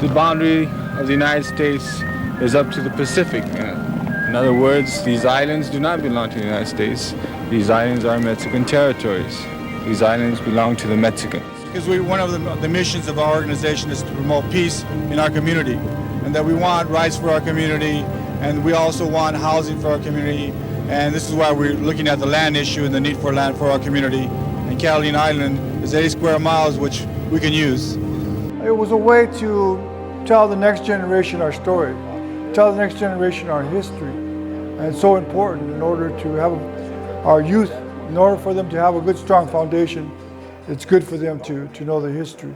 The boundary of the United States is up to the Pacific. In other words, these islands do not belong to the United States. These islands are Mexican territories. These islands belong to the Mexicans. Because one of the missions of our organization is to promote peace in our community, and that we want rights for our community, and we also want housing for our community, and this is why we're looking at the land issue and the need for land for our community. And Catalina Island is 80 square miles, which we can use. It was a way to tell the next generation our story, tell the next generation our history, and it's so important in order to have our youth, in order for them to have a good, strong foundation. It's good for them to know the history.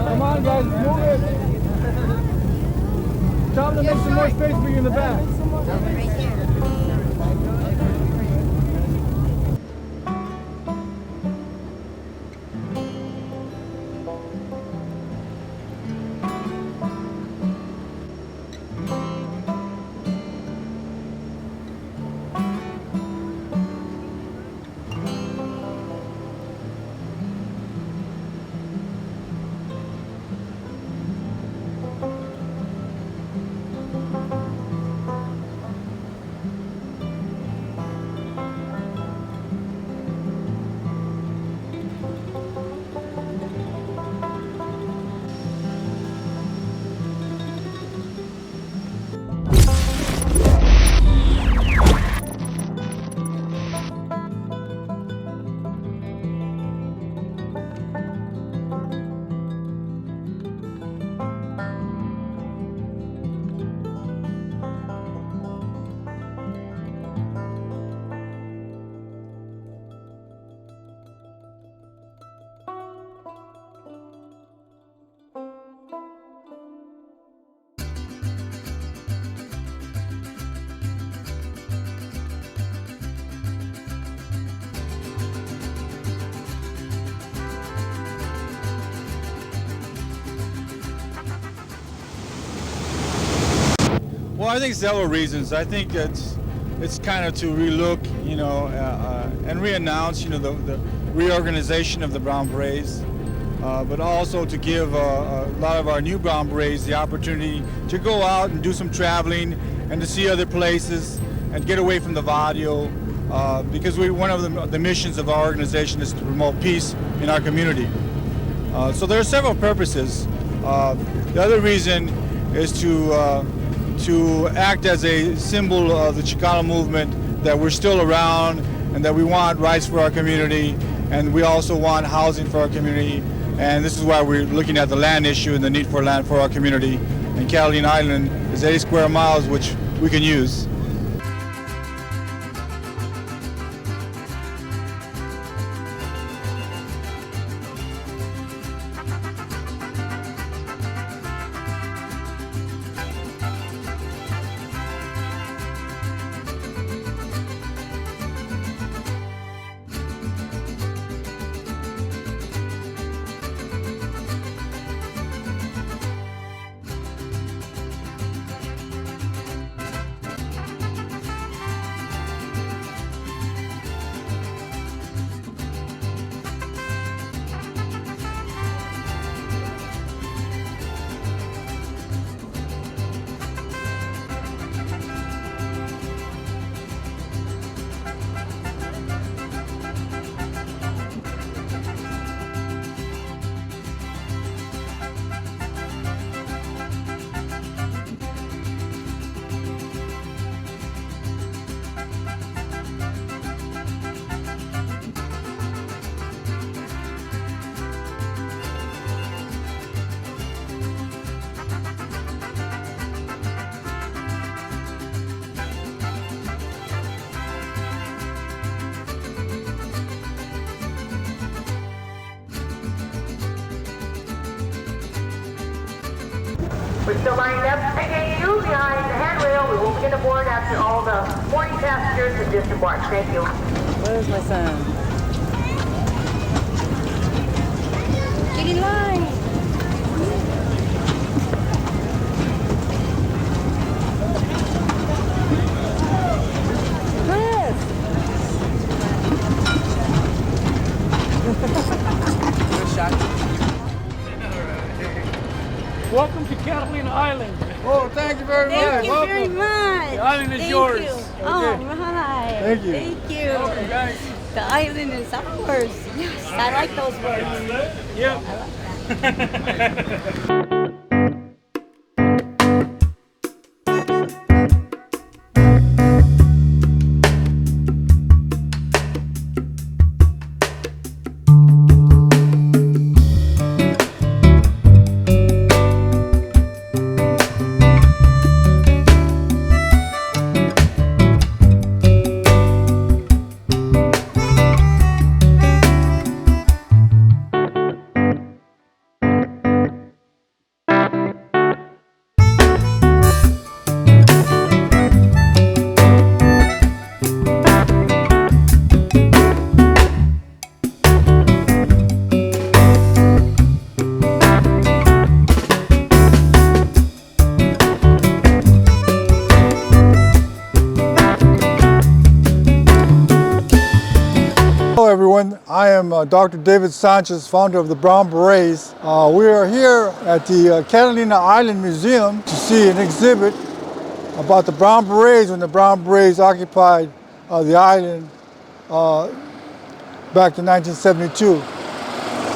Come on, guys, move it. Tell them to make some more space for you in the back. Well, I think several reasons. I think it's kind of to relook, and re-announce, the reorganization of the Brown Berets, but also to give a lot of our new Brown Berets the opportunity to go out and do some traveling and to see other places and get away from the barrio, because one of the missions of our organization is to promote peace in our community. So there are several purposes. The other reason is to act as a symbol of the Chicano movement, that we're still around and that we want rights for our community, and we also want housing for our community, and this is why we're looking at the land issue and the need for land for our community. And Catalina Island is 80 square miles, which we can use. We're still lined up. Again, you behind the handrail. We will begin to board after all the boarding passengers have disembarked. Thank you. Where's my son? Get in line. Welcome to Catalina Island. Oh, thank you very much. Thank you Welcome. very much. The island is Thank yours. You. Okay. Oh, right. Thank you. Thank you. Welcome, guys. The island is ours. Yes, I like those words. Yep. Hello everyone, I am Dr. David Sanchez, founder of the Brown Berets. We are here at the Catalina Island Museum to see an exhibit about the Brown Berets when the Brown Berets occupied the island back in 1972.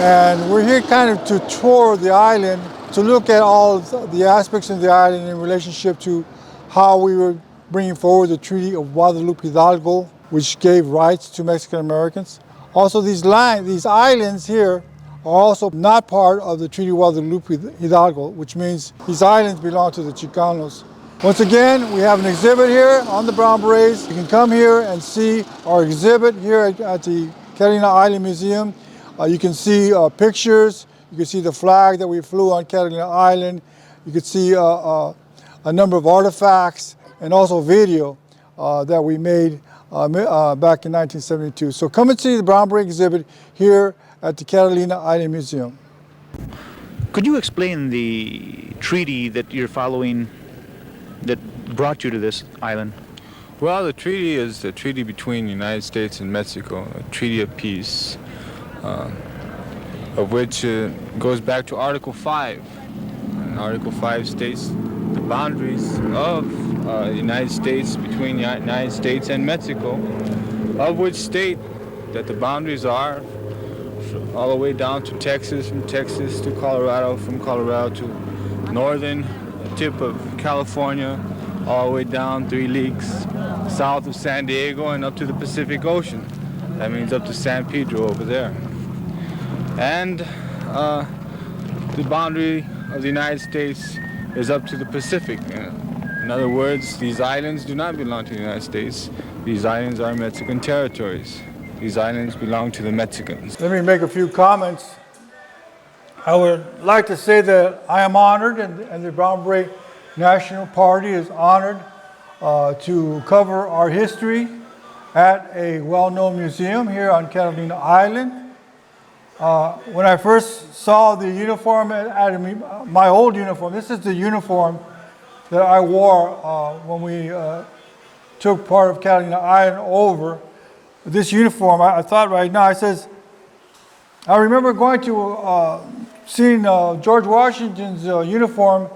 And we're here kind of to tour the island, to look at all the aspects of the island in relationship to how we were bringing forward the Treaty of Guadalupe Hidalgo, which gave rights to Mexican Americans. Also, these islands here are also not part of the Treaty of Guadalupe Hidalgo, which means these islands belong to the Chicanos. Once again, we have an exhibit here on the Brown Berets. You can come here and see our exhibit here at the Catalina Island Museum. You can see pictures, you can see the flag that we flew on Catalina Island, you can see a number of artifacts, and also video that we made back in 1972. So come and see the Brown Beret exhibit here at the Catalina Island Museum. Could you explain the treaty that you're following that brought you to this island? Well, the treaty is the treaty between the United States and Mexico, a treaty of peace, of which goes back to Article 5. And Article 5 states the boundaries of the United States between the United States and Mexico, of which state that the boundaries are all the way down to Texas, from Texas to Colorado, from Colorado to northern tip of California, all the way down 3 leagues south of San Diego and up to the Pacific Ocean. That means up to San Pedro over there. And the boundary of the United States is up to the Pacific. In other words, these islands do not belong to the United States. These islands are Mexican territories. These islands belong to the Mexicans. Let me make a few comments. I would like to say that I am honored, and the Brown Beret National Party is honored to cover our history at a well-known museum here on Catalina Island. When I first saw the uniform, my old uniform, this is the uniform that I wore when we took part of Catalina Island over. This uniform, I thought right now, I remember going to seeing George Washington's uniform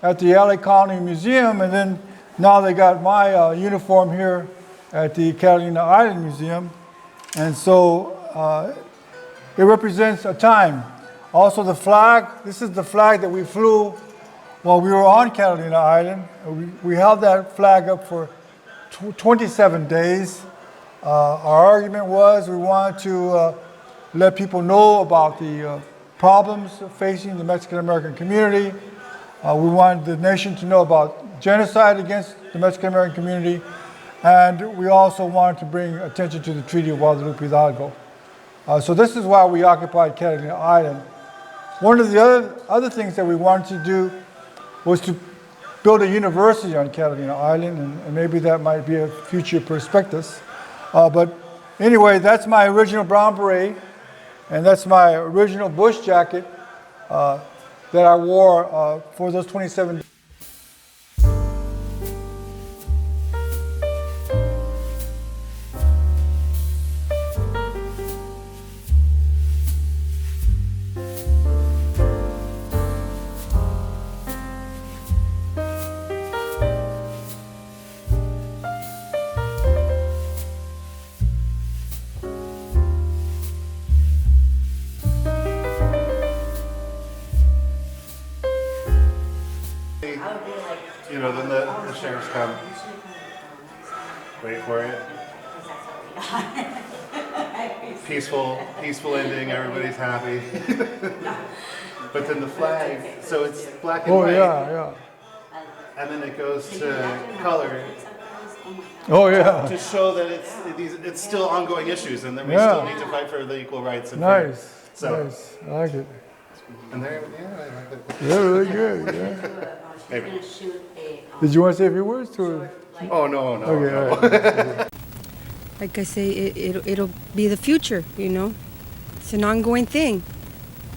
at the LA Colony Museum, and then now they got my uniform here at the Catalina Island Museum. And so it represents a time. Also the flag, this is the flag that we flew while we were on Catalina Island. We held that flag up for 27 days. Our argument was we wanted to let people know about the problems facing the Mexican American community. We wanted the nation to know about genocide against the Mexican American community. And we also wanted to bring attention to the Treaty of Guadalupe Hidalgo. So this is why we occupied Catalina Island. One of the other things that we wanted to do was to build a university on Catalina Island, and maybe that might be a future prospectus. But anyway, that's my original brown beret, and that's my original bush jacket that I wore for those 27 days. You know, then the sheriffs come. Wait for it. Peaceful ending. Everybody's happy. But then the flag. So it's black and white. Oh yeah. And then it goes to color. Oh yeah. To show that it's still ongoing issues, and then we still need to fight for the equal rights. And Nice. So, Nice. I like it. And there, yeah, I like it. Yeah, really good. Yeah. Maybe. Did you want to say a few words to her? Oh no. Okay, all right. Like I say, it'll be the future, you know. It's an ongoing thing.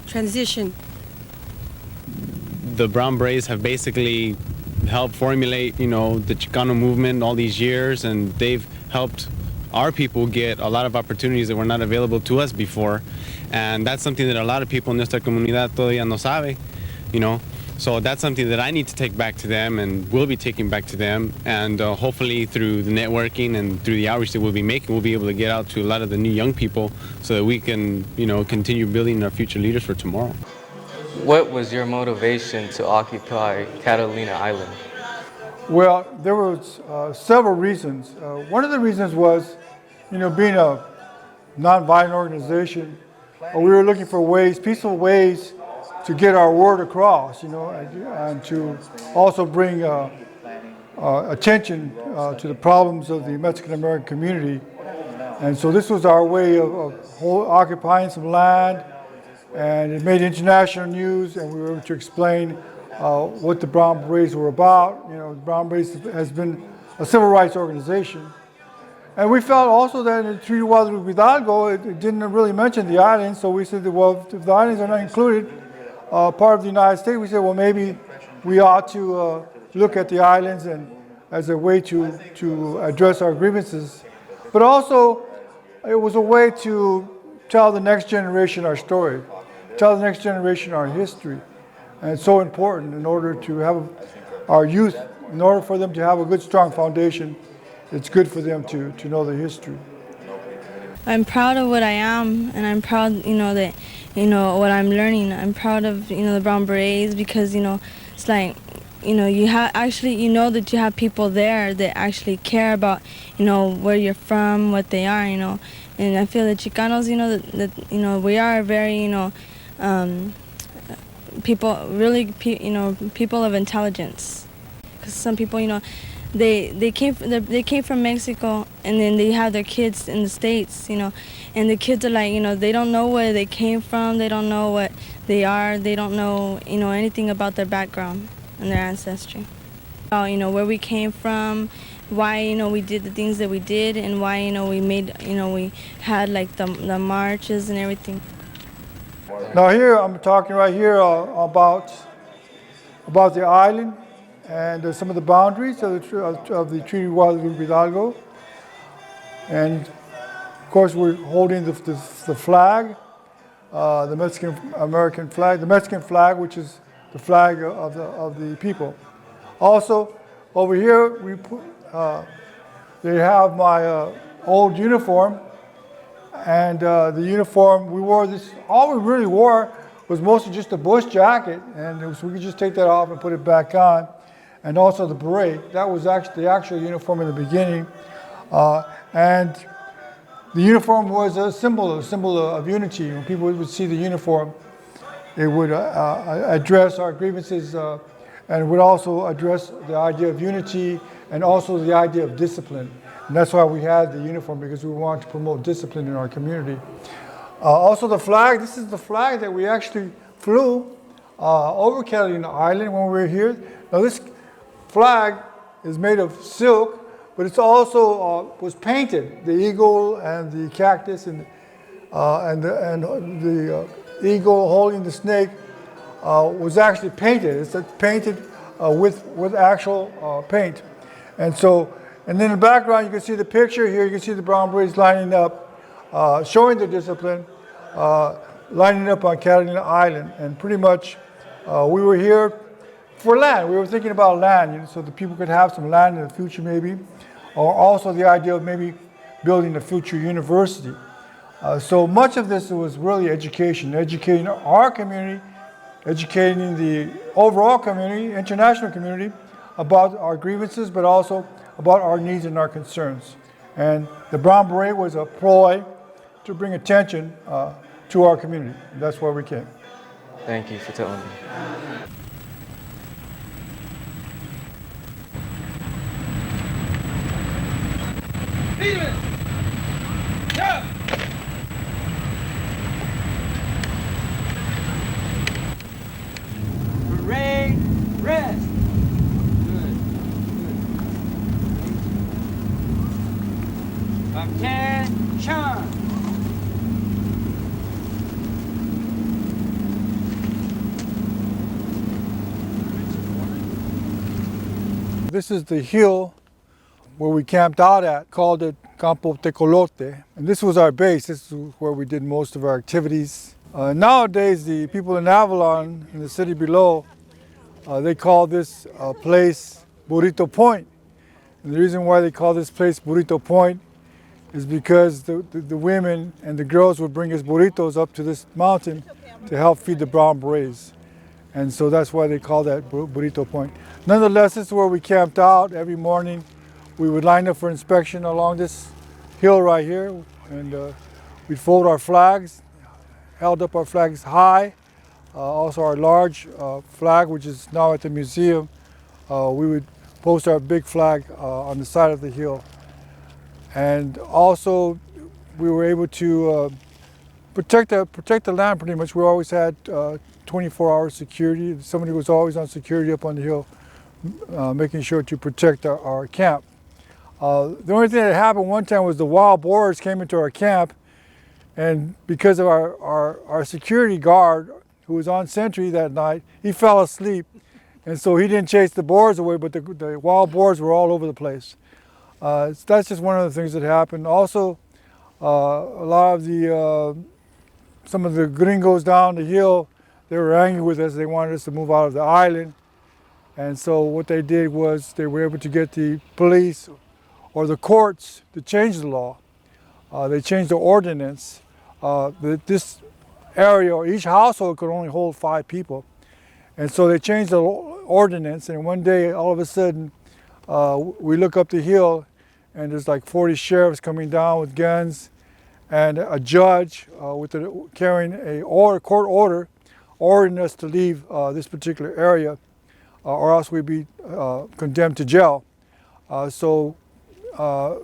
Transition. The Brown Berets have basically helped formulate, you know, the Chicano movement all these years, and they've helped our people get a lot of opportunities that were not available to us before. And that's something that a lot of people in nuestra comunidad todavía no sabe, you know. So that's something that I need to take back to them and will be taking back to them. And hopefully through the networking and through the outreach that we'll be making, we'll be able to get out to a lot of the new young people so that we can, you know, continue building our future leaders for tomorrow. What was your motivation to occupy Catalina Island? Well, there was several reasons. One of the reasons was, you know, being a nonviolent organization, we were looking for ways, peaceful ways, to get our word across, you know, and to also bring attention to the problems of the Mexican-American community. And so this was our way of occupying some land, and it made international news, and we were able to explain what the Brown Berets were about. You know, the Brown Berets has been a civil rights organization. And we felt also that in the Treaty of Guadalupe Hidalgo, it didn't really mention the islands, so we said that, well, if the islands are not included, part of the United States, we said, well, maybe we ought to look at the islands and as a way to address our grievances. But also, it was a way to tell the next generation our story, tell the next generation our history. And it's so important in order to have our youth, in order for them to have a good, strong foundation, it's good for them to know the history. I'm proud of what I am, and I'm proud, you know, that, you know, what I'm learning. I'm proud of, you know, the Brown Berets because, you know, it's like, you know, you have actually, you know, that you have people there that actually care about, you know, where you're from, what they are, you know. And I feel that Chicanos, you know, that you know, we are very, you know, people, really, you know, people of intelligence. Because some people, you know, they came from Mexico, and then they have their kids in the States, you know, and the kids are like, you know, they don't know where they came from, they don't know what they are, they don't know, you know, anything about their background and their ancestry. You know, where we came from, why, you know, we did the things that we did, and why, you know, we made, you know, we had like the marches and everything. Now here, I'm talking right here about the island and some of the boundaries of the Treaty of Guadalupe Hidalgo. And of course, we're holding the flag, the Mexican-American flag, the Mexican flag, which is the flag of the people. Also, over here, they have my old uniform, and the uniform, we wore this, all we really wore was mostly just a bush jacket, and we could just take that off and put it back on. And also the beret, that was actually the actual uniform in the beginning. And the uniform was a symbol of unity. When people would see the uniform, it would address our grievances, and it would also address the idea of unity and also the idea of discipline. And that's why we had the uniform, because we wanted to promote discipline in our community. Also the flag, this is the flag that we actually flew over Catalina Island when we were here. Now this flag is made of silk, but it's also was painted. The eagle and the cactus and the eagle holding the snake was actually painted. It's painted with actual paint. And then in the background you can see the picture here. You can see the Brown Berets lining up, showing their discipline, lining up on Catalina Island. And pretty much we were here for land. We were thinking about land, so that people could have some land in the future maybe, or also the idea of maybe building a future university. So much of this was really education, educating our community, educating the overall community, international community, about our grievances, but also about our needs and our concerns. And the Brown Beret was a ploy to bring attention to our community. And that's why we came. Thank you for telling me. Parade, rest. Good, good. Attention. This is the hill where we camped out at, called it Campo Tecolote. And this was our base. This is where we did most of our activities. Nowadays, the people in Avalon, in the city below, they call this place Burrito Point. And the reason why they call this place Burrito Point is because the women and the girls would bring us burritos up to this mountain to help feed the Brown Berets. And so that's why they call that Burrito Point. Nonetheless, this is where we camped out. Every morning we would line up for inspection along this hill right here, and we'd fold our flags, held up our flags high. Also our large flag, which is now at the museum, we would post our big flag on the side of the hill. And also we were able to protect the land pretty much. We always had 24-hour security. Somebody was always on security up on the hill, making sure to protect our camp. The only thing that happened one time was the wild boars came into our camp, and because of our security guard who was on sentry that night, he fell asleep, and so he didn't chase the boars away, but the wild boars were all over the place. That's just one of the things that happened. Also, a lot of some of the gringos down the hill, they were angry with us. They wanted us to move out of the island. And so what they did was they were able to get the police or the courts to change the law. They changed the ordinance. This area, or each household could only hold 5 people. And so they changed the ordinance, and one day, all of a sudden, we look up the hill and there's like 40 sheriffs coming down with guns, and a judge carrying a court order ordering us to leave this particular area, or else we'd be condemned to jail. So to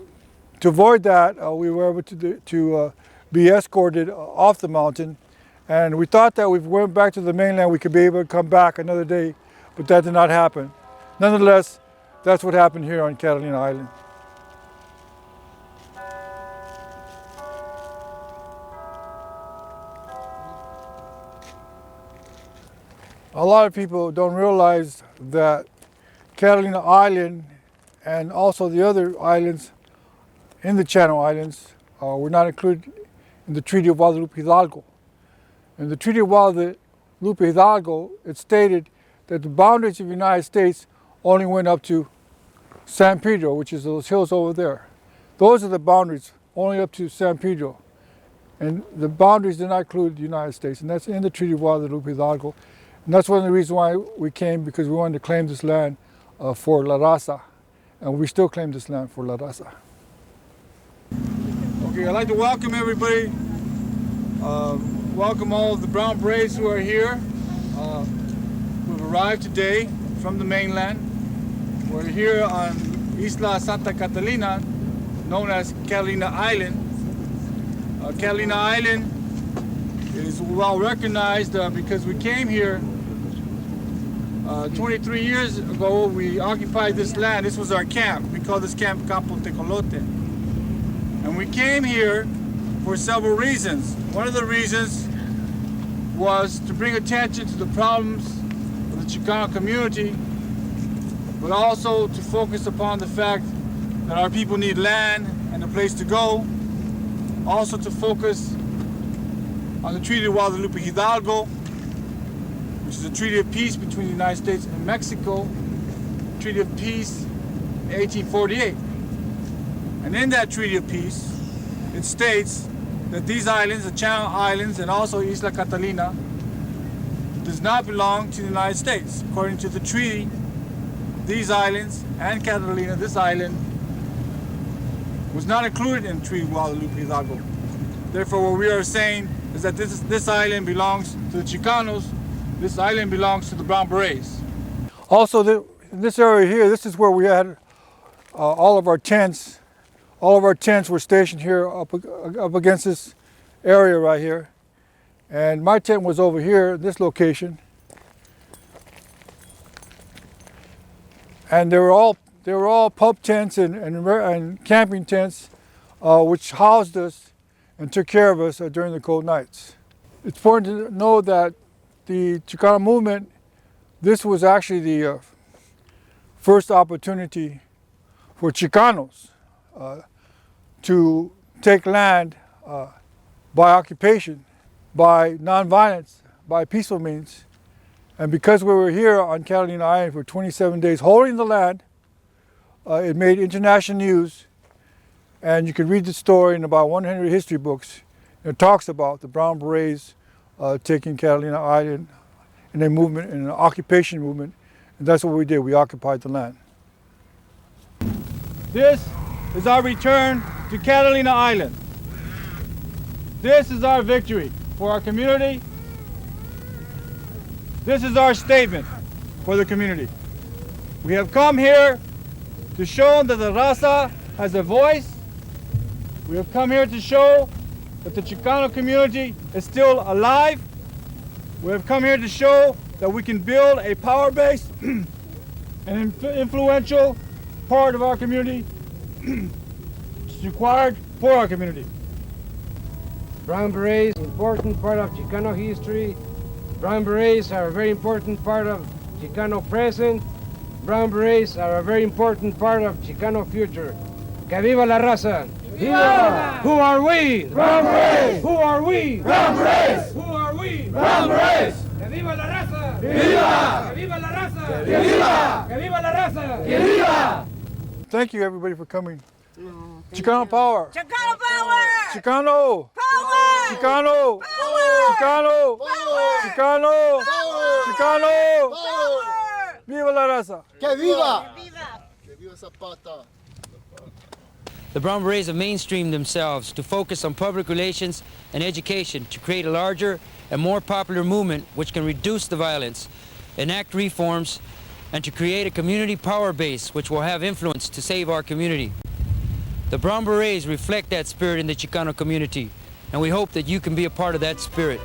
avoid that, we were able to be escorted off the mountain, and we thought that if we went back to the mainland we could be able to come back another day, but that did not happen. Nonetheless, that's what happened here on Catalina Island. A lot of people don't realize that Catalina Island and also the other islands in the Channel Islands were not included in the Treaty of Guadalupe Hidalgo. In the Treaty of Guadalupe Hidalgo, it stated that the boundaries of the United States only went up to San Pedro, which is those hills over there. Those are the boundaries, only up to San Pedro. And the boundaries did not include the United States, and that's in the Treaty of Guadalupe Hidalgo. And that's one of the reasons why we came, because we wanted to claim this land for La Raza. And we still claim this land for La Raza. Okay, I'd like to welcome everybody. Welcome all of the Brown Berets who are here. We've arrived today from the mainland. We're here on Isla Santa Catalina, known as Catalina Island. Catalina Island is well recognized because we came here 23 years ago, we occupied this land. This was our camp. We call this camp Campo Tecolote. And we came here for several reasons. One of the reasons was to bring attention to the problems of the Chicano community, but also to focus upon the fact that our people need land and a place to go. Also to focus on the Treaty of Guadalupe Hidalgo, which is a treaty of peace between the United States and Mexico, Treaty of Peace in 1848. And in that Treaty of Peace, it states that these islands, the Channel Islands and also Isla Catalina, does not belong to the United States. According to the treaty, these islands and Catalina, this island, was not included in the Treaty of Guadalupe Hidalgo. Therefore, what we are saying is that this island belongs to the Chicanos, this island belongs to the Brown Berets. Also, in this area here, this is where we had all of our tents. All of our tents were stationed here up against this area right here. And my tent was over here, this location. And they were all pub tents and camping tents, which housed us and took care of us during the cold nights. It's important to know that the Chicano movement, this was actually the first opportunity for Chicanos to take land by occupation, by nonviolence, by peaceful means. And because we were here on Catalina Island for 27 days holding the land, it made international news. And you can read the story in about 100 history books. It talks about the Brown Berets taking Catalina Island in a movement, in an occupation movement. And that's what we did, we occupied the land. This is our return to Catalina Island. This is our victory for our community. This is our statement for the community. We have come here to show that the raza has a voice. We have come here to show that the Chicano community is still alive. We have come here to show that we can build a power base, an influential part of our community, which is required for our community. Brown Berets, important part of Chicano history. Brown Berets are a very important part of Chicano present. Brown Berets are a very important part of Chicano future. Que viva la raza! Viva! Who are we? Brown Berets! Who are we? Brown Berets! Who are we? Brown Berets! Que viva la raza! Viva! Que viva la raza! Que viva! Que viva la raza! Que viva! Thank you everybody for coming. Chicano power! Chicano power! Chicano! Power! Chicano! Power! Chicano! Power! Chicano! Power! Chicano! Power! Viva la raza! Que viva! Que viva Zapata! The Brown Berets have mainstreamed themselves to focus on public relations and education to create a larger and more popular movement which can reduce the violence, enact reforms, and to create a community power base which will have influence to save our community. The Brown Berets reflect that spirit in the Chicano community, and we hope that you can be a part of that spirit.